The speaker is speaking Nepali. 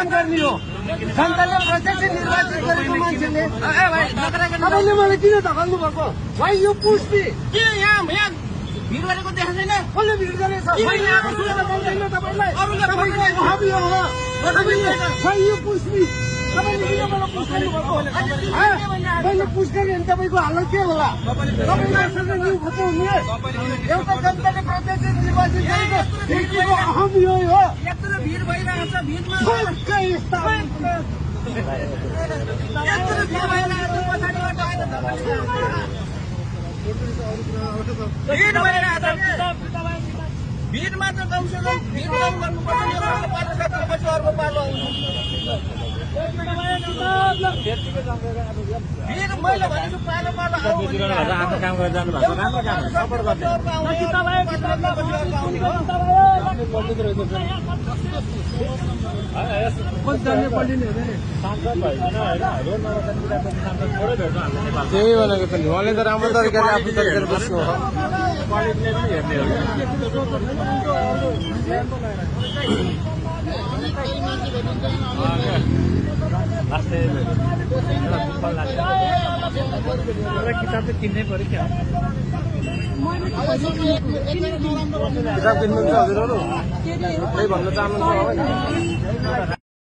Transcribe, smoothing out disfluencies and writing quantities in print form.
काम गर्ने हो जनताले प्रत्यक्ष निर्वाचित गरेको मान्छेले तपाईँले मलाई किन धकाल्नु भएको भाइ यो पुष्टि किन यहाँ भिड गरेको देखाएको छैन कसले भिड गरेछ यो पुष्टि तपाईँले किन मलाई पुस्नु भएको मैले पुस्ने भने तपाईँको हालत के होला तपाईँले खचाउने एउटा जनताले प्रत्यक्ष निर्वाचित गरेको व्यक्तिको अहम यो हो यत्रो भिड भइरहेको छ भिडमा यत्रो भिड भइरहेको छ पछाडिबाट आएर भिड भइरहेको छ भिडमा त कमसेकम भिड कम गर्नुपर्छ पालो सकेपछि अर्को पालो आउँछ भिड मैले भनेको पालो पालो आफ्नो काम गरेर जानु भएको राम्रो काम सपोर्ट गर्दै त्यही भनेको त नि उहाँले त राम्रो तरिकाले आफ्नो तरिकाले बस्नु हो किताब चाहिँ किन्नै पऱ्यो क्या किताब किन्नुहुन्छ हजुरहरू त्यही भन्न चाहनुहुन्छ